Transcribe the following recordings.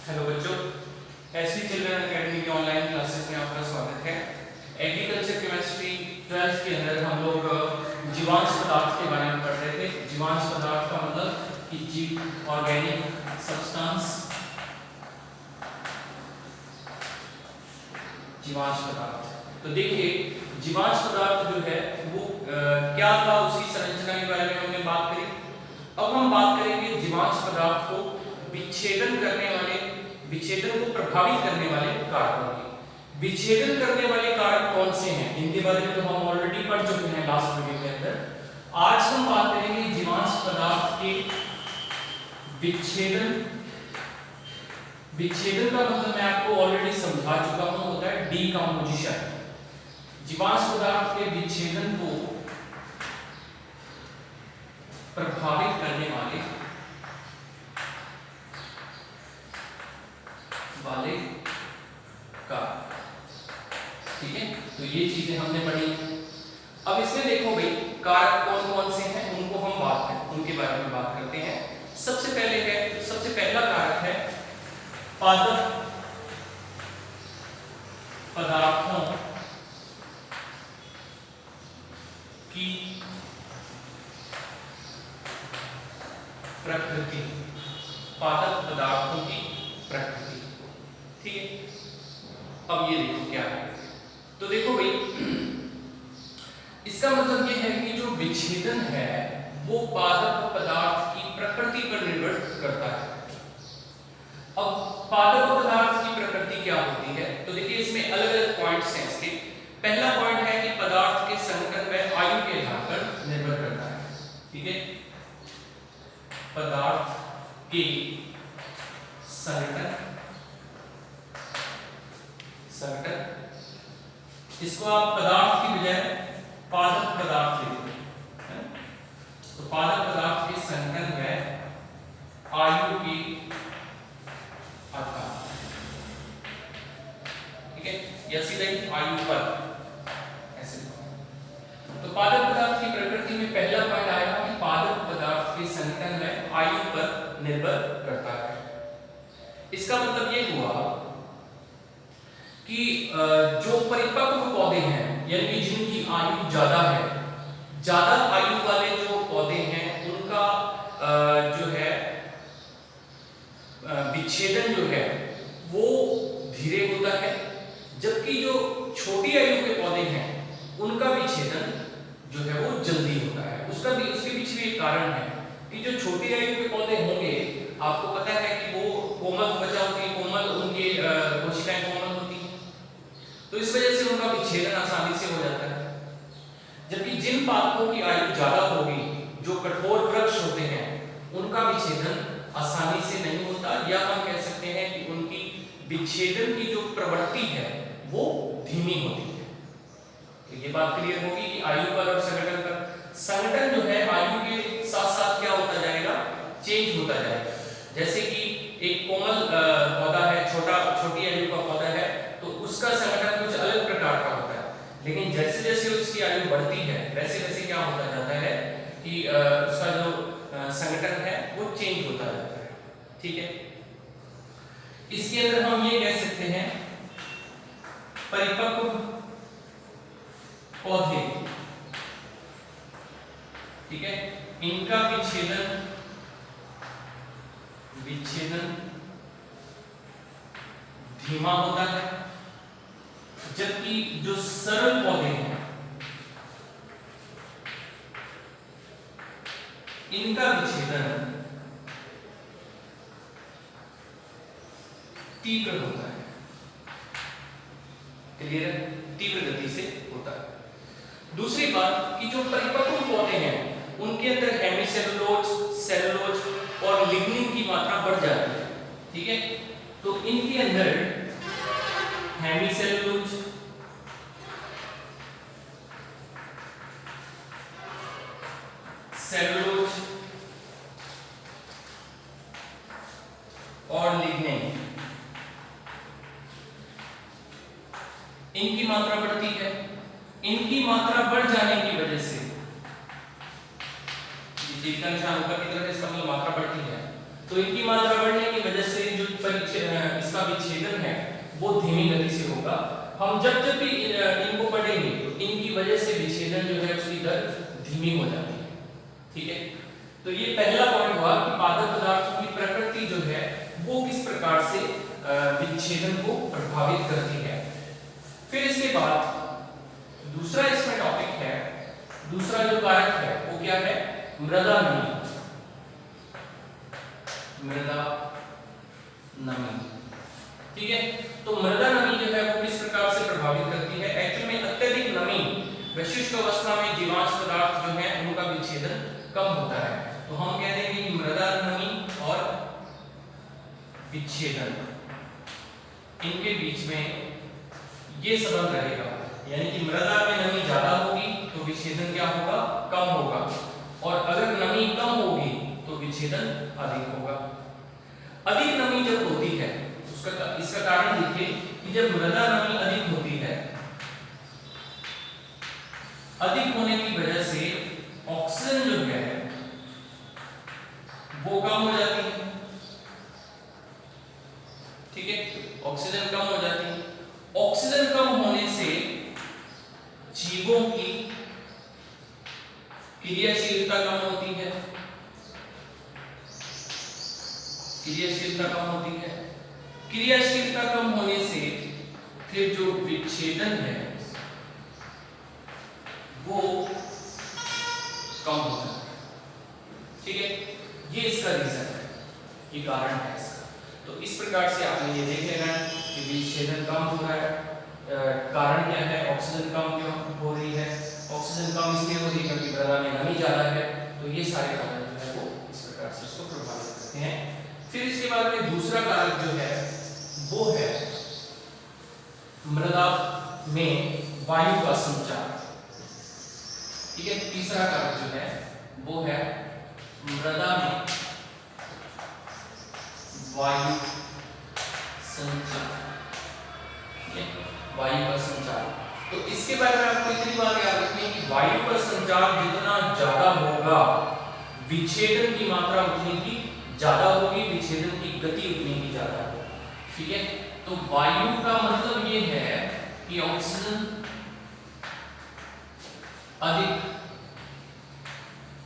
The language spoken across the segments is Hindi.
हेलो बच्चों, एसवी चिल्ड्रन एकेडमी की ऑनलाइन क्लासेस में आपका स्वागत है। एग्रीकल्चर केमिस्ट्री 12th के अंदर हम लोग जीवांश पदार्थ के बारे में पढ़ रहे थे। जीवांश पदार्थ का मतलब कि जीव, ऑर्गेनिक सब्सटेंस, जीवांश पदार्थ। तो देखिए, जीवांश पदार्थ जो है वो क्या था, उसकी संरचना के बारे में हमने बात करी। अब हम बात करेंगे जीवांश पदार्थ को विच्छेदन करने वाले, विच्छेदन को प्रभावित करने वाले कारकों की। विच्छेदन करने वाले कारक कौन से हैं, इनके बारे में तो हम ऑलरेडी पढ़ चुके हैं लास्ट वीडियो के अंदर। आज हम बात करेंगे जीवांश पदार्थ के विच्छेदन। विच्छेदन का मतलब मैं आपको ऑलरेडी समझा चुका हूं, होता है डीकंपोजिशन। जीवांश पदार्थ के विच्छेदन को प्रभावित करने वाले कारक, ठीक है। तो ये चीजें हमने पढ़ी। अब इसमें देखो भाई, कारक कौन कौन से हैं उनको हम उनके बारे में बात करते हैं। सबसे पहला कारक है पादप पदार्थों की प्रकृति। पादप पदार्थों की प्रकृति, ठीक है। अब ये देखो क्या है, तो देखो भाई, इसका मतलब ये है कि जो विच्छेदन है वो पादप पदार्थ की प्रकृति पर निर्भर करता है। अब पादप पदार्थ की प्रकृति क्या होती है, तो देखिए इसमें अलग अलग पॉइंट्स हैं इसके। पहला पॉइंट है कि पदार्थ के संगठन व आयु के आधार पर निर्भर करता है, ठीक है। पदार्थ के संगठन, इसको आप पदार्थ की बजाय पादप पदार्थ लिखते हैं, तो पादप पदार्थ के संगठन व आयु के आधार, ठीक है, या सीधे आयु पर ऐसे। तो पादप पदार्थ की प्रकृति में पहला पॉइंट आएगा कि पादप पदार्थ के संगठन व आयु पर निर्भर करता है। इसका मतलब ये हुआ कि जो परिपक्व पौधे हैं, यानी कि जिनकी आयु ज्यादा है, ज्यादा आयु वाले जो पौधे हैं उनका जो है विच्छेदन जो है वो धीरे होता है, जबकि जो छोटी आयु के पौधे हैं उनका विच्छेदन जो है वो जल्दी होता है। उसके पीछे भी एक कारण है कि जो छोटी आयु के पौधे होंगे, आपको पता है कि वो कोमल त्वचा होती है, कोमल उनकी कोशिकाएं कोमल होती हैं, तो इस वजह से उनका विच्छेदन आसानी से हो जाता है। जबकि जिन पादपों की आयु ज्यादा होगी, जो कठोर वृक्ष होते हैं, उनका विच्छेदन आसानी से नहीं होता, या हम कह सकते हैं कि उनकी विच्छेदन की जो प्रवृत्ति है वो धीमी होती है। तो ये बात क्लियर होगी कि आयु पर और संगठन पर। संगठन जो है आयु के साथ साथ क्या होता जाएगा, चेंज होता जाएगा। जैसे कि एक कोमल पौधा है, छोटी आयु का पौधा है, तो उसका संगठन कुछ अलग प्रकार का होता है, लेकिन जैसे जैसे उसकी आयु बढ़ती है वैसे वैसे क्या होता जाता है कि उसका जो संगठन है वो चेंज होता जाता है, ठीक है। इसके अंदर हम ये कह सकते हैं परिपक्व पौधे, ठीक है, इनका विच्छेदन धीमा होता है, जबकि जो सरल पौधे हैं इनका विच्छेदन तीव्र होता है, क्लियर है, तीव्र गति से होता है। दूसरी बात कि जो परिपक्व पौधे हैं उनके अंदर हेमीसेलुलोज, सेलुलोज और लिग्निन की मात्रा बढ़ जाती है, ठीक है। तो इनके अंदर हेमीसेलुलोज, सेलुलोज और लिग्निन, इनकी मात्रा बढ़ती है। इनकी मात्रा बढ़ जाने की वजह से, तीर का निशान ऊपर की तरफ, इसका मतलब मात्रा बढ़ती है, तो इनकी मात्रा बढ़ने की वजह से जो इसका विच्छेदन है वो धीमी गति से होगा। हम जब जब भी इनको पढ़ेंगे तो इनकी वजह से विच्छेदन जो है उसकी दर धीमी हो जाती है। ठीक है, तो ये पहला पॉइंट हुआ कि पादप पदार्थों की प्रकृति जो है वो किस प्रकार से विच्छेदन को प्रभावित करती है। फिर इसके बाद दूसरा इसमें टॉपिक है, दूसरा जो कारक है वो क्या है, मृदा नमी। मृदा नमी, ठीक है, तो मृदा नमी जो है वो किस प्रकार से प्रभावित करती है। एक्चुअल में अत्यधिक नमी विशिष्ट अवस्था में जीवांश पदार्थ जो है उनका विच्छेदन कम होता है। तो हम कह देंगे कि मृदा नमी और विच्छेदन इनके बीच में ये संबंध रहेगा, यानी कि मृदा में नमी ज्यादा होगी तो विच्छेदन क्या होगा, कम होगा, और अगर नमी कम होगी तो विच्छेदन अधिक होगा। अधिक नमी जब होती है इसका कारण देखिए कि जब मृदा नमी अधिक होती है, अधिक होने की वजह से ऑक्सीजन जो है वो कम हो जाती है। ठीक है, ऑक्सीजन कम हो जाती है। ऑक्सीजन कम होने से जीवों की क्रियाशीलता कम होती है, क्रियाशीलता कम होती है। क्रियाशीलता कम होने से फिर जो विच्छेदन है वो कम होता है। ठीक है, ये इसका रीजन है, ये कारण है इसका। तो इस प्रकार से आपने ये देख लेना कि विच्छेदन कम हो रहा है, कारण क्या है, ऑक्सीजन कम क्यों हो रही है। ऑक्सीजन कम इसलिए हो रही है क्योंकि मृदा में नमी ज्यादा है। तो ये सारे कारण जो है वो इस प्रकार से इसको प्रभावित करते हैं। फिर इसके बाद में दूसरा कारक जो है वो है मृदा में वायु का संचार। ठीक है, तीसरा कारक जो है वो है मृदा में वायु संचार। ठीक है, वायु का संचार। तो इसके बारे में आपको इतनी बात याद रखनी है कि वायु का संचार जितना ज्यादा होगा विच्छेदन की मात्रा उतनी ही ज्यादा होगी, विच्छेदन की गति उतनी ही ज्यादा होगी। ठीक है, तो वायु का मतलब ये है कि ऑक्सीजन अधिक,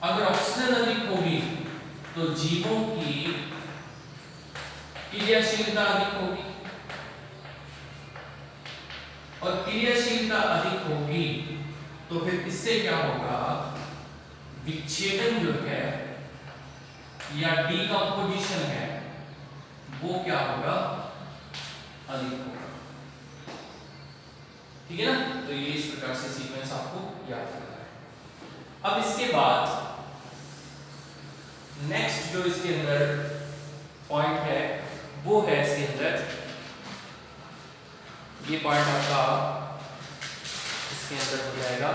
अगर ऑक्सीजन अधिक होगी तो जीवों की क्रियाशीलता अधिक होगी, और क्रियाशीलता अधिक होगी तो फिर इससे क्या होगा, विच्छेदन जो है या डीकंपोजिशन है वो क्या होगा, अधिक होगा। ठीक है ना, तो ये इस प्रकार से सीक्वेंस आपको याद रखना है। अब इसके बाद नेक्स्ट जो इसके अंदर पॉइंट है वो है इसके अंदर ये पॉइंट आपका इसके अंदर हो जाएगा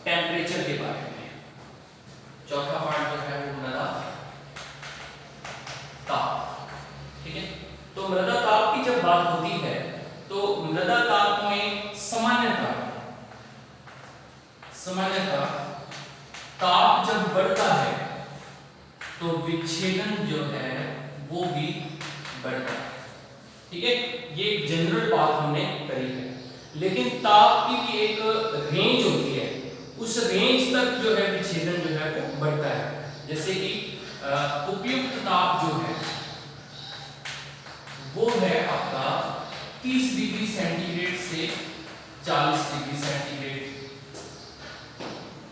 टेम्परेचर के बारे में। चौथा पॉइंट जो है वो मृदा ताप। ठीक है, तो मृदा ताप की जब बात होती है तो मृदा ताप में सामान्यतः ताप जब बढ़ता है तो विच्छेदन जो है वो भी बढ़ता है। ठीक है, ये एक जनरल बात हमने करी है, लेकिन ताप की भी एक रेंज होती है, उस रेंज तक जो है विच्छेदन जो है वो बढ़ता है। जैसे कि उपयुक्त ताप जो है वो है आपका 30 डिग्री सेंटीग्रेड से 40 डिग्री सेंटीग्रेड।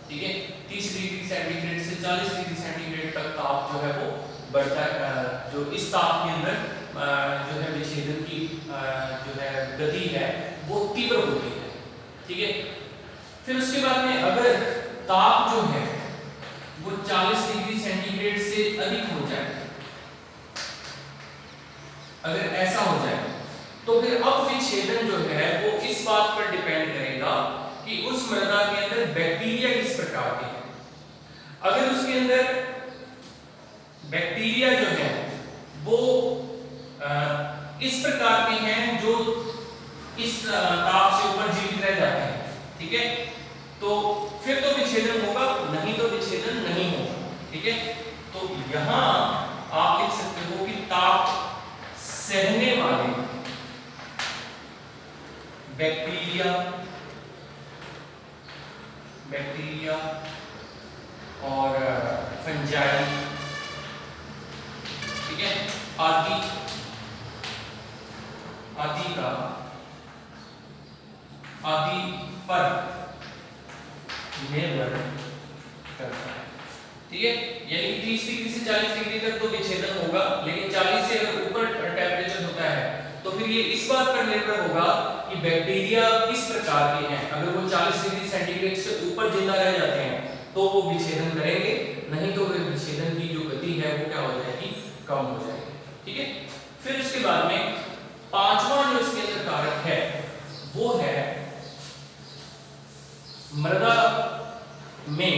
ठीक है, 30 डिग्री सेंटीग्रेड से 40 डिग्री सेंटीग्रेड तक ताप जो है वो बढ़ता है। जो इस ताप के अंदर जो है विच्छेदन की जो है गति है वो तीव्र होती है। ठीक है, फिर उसके बाद में अगर ताप जो है वो 40 डिग्री सेंटीग्रेड से अधिक हो जाए, अगर ऐसा हो जाए तो फिर अब विच्छेदन जो है वो इस बात पर डिपेंड करेगा कि उस मृदा के अंदर बैक्टीरिया किस प्रकार के हैं। अगर उसके अंदर बैक्टीरिया जो है वो इस प्रकार के हैं जो इस ताप से ऊपर जीवित रह जाते हैं, ठीक है, तो फिर तो विच्छेदन होगा, नहीं तो विच्छेदन नहीं होगा। ठीक है, तो यहां आप लिख सकते हो कि ताप सहने वाले बैक्टीरिया और फंजाई, ठीक है, आदि पर निर्भर करता है, ठीक है। यानी 30 डिग्री से 40 डिग्री तक तो विच्छेदन होगा, लेकिन 40 से अगर ऊपर टेम्परेचर होता है तो फिर ये इस बात पर निर्भर होगा कि बैक्टीरिया किस प्रकार के हैं। अगर वो 40 डिग्री सेंटीग्रेड से ऊपर जिंदा रह जाते हैं तो वो विच्छेदन करेंगे, नहीं तो फिर विच्छेदन की जो गति है वो क्या हो जाएगी, कम हो जाएगी, ठीक है। फिर उसके बाद में पांचवा जो इसके अंदर कारक है वो है मृदा में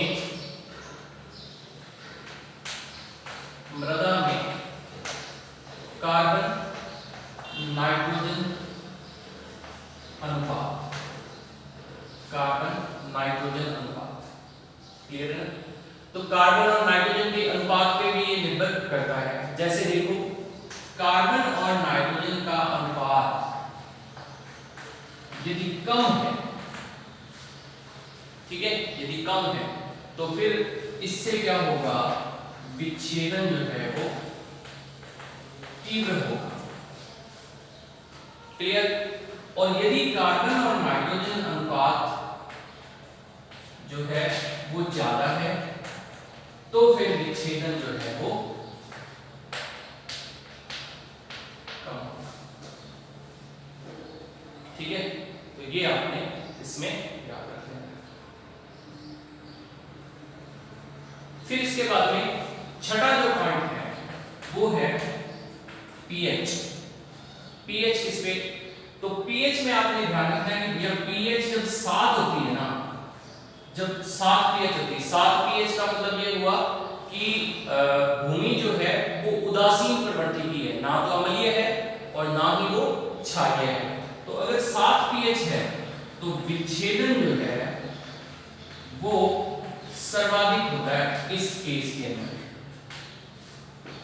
कार्बन नाइट्रोजन अनुपात, क्लियर है। तो कार्बन और नाइट्रोजन के अनुपात पे भी ये निर्भर करता है। जैसे देखो, कार्बन और नाइट्रोजन का अनुपात यदि कम है, ठीक है, यदि कम है तो फिर इससे क्या होगा, विच्छेदन जो है वो तीव्र होगा, क्लियर। और यदि कार्बन और नाइट्रोजन अनुपात जो है वो ज्यादा है तो फिर विच्छेदन जो है वो कम होगा, ठीक है। तो ये आपने इसमें याद रखना है। फिर इसके बाद में छठा जो पॉइंट है वो है पीएच। पीएच किस पे, तो पीएच में आपने ध्यान रखना है कि जब पीएच जब 7 होती है ना, जब 7 पीएच होती है, 7 पीएच का मतलब ये हुआ कि भूमि जो है वो उदासीन प्रवृत्ति की है, ना तो अम्लीय है और ना ही वो क्षारीय है। तो अगर 7 पीएच है तो विच्छेदन जो है वो सर्वाधिक होता है इस केस के अंदर,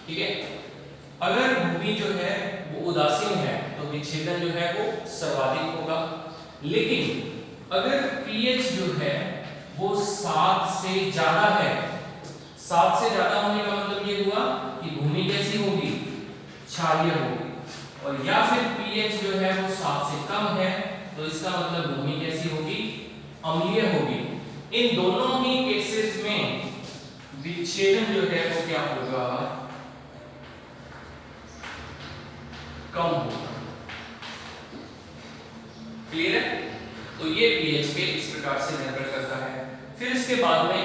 ठीक है। अगर भूमि जो है वो उदासीन है तो विच्छेदन जो है वो सर्वाधिक होगा, लेकिन अगर पीएच जो है वो 7 से ज्यादा है, 7 से ज्यादा होने का मतलब ये हुआ कि भूमि कैसी होगी, क्षारीय होगी, और या फिर पीएच जो है वो 7 से कम है तो इसका मतलब भूमि कैसी होगी, अम्लीय होगी। इन दोनों ही केसेस में विच्छेदन जो है वो क्या होगा, कम होगा, क्लियर है। तो ये पीएच पे इस प्रकार से निर्भर करता है। फिर इसके बाद में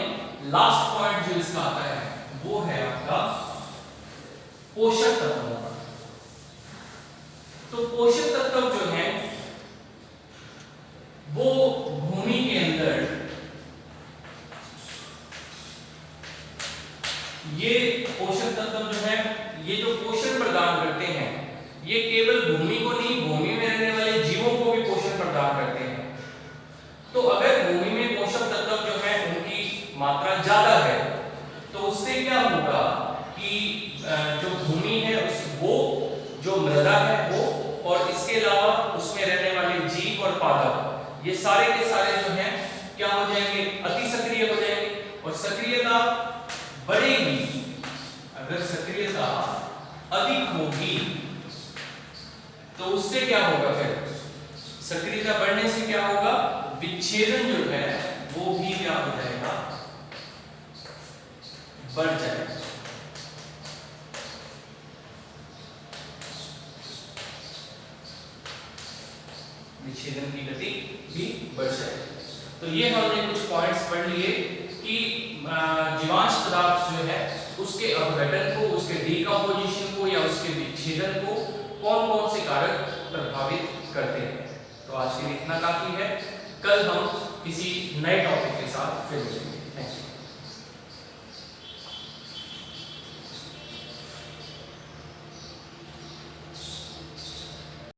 लास्ट पॉइंट जो इसका आता है वो है आपका पोषक तत्वों का। तो पोषक तत्व जो है वो भूमि के अंदर ये पोषक तत्व जो है, ये जो पोषण प्रदान करते हैं, ये केवल भूमि को नहीं, भूमि में रहने वाले जीवों को भी पोषण प्रदान करते हैं। तो अगर भूमि में पोषक तत्व जो है उनकी मात्रा ज्यादा है तो उससे क्या होगा कि जो भूमि है उस वो जो मृदा है वो, और इसके अलावा उसमें रहने वाले जीव और पादप, ये सारे के सारे जो हैं क्या हो जाएंगे, अति सक्रिय हो जाएंगे, और सक्रियता बढ़ेगी। अगर सक्रियता अधिक होगी तो उससे क्या होगा, फिर सक्रियता बढ़ने से क्या होगा, विच्छेदन जो है वो भी क्या हो जाएगा, बढ़ जाएगा। विच्छेदन की गति भी बढ़ जाएगी। तो ये हमने कुछ पॉइंट्स पढ़ लिए कि जीवांश पदार्थ जो है उसके अपघटन को, उसके डीकंपोजिशन को या उसके विच्छेदन को कौन कौन से कारक प्रभावित करते हैं। तो आज के लिए इतना काफी है, कल हम किसी नए टॉपिक के साथ फिर मिलेंगे। Thank you.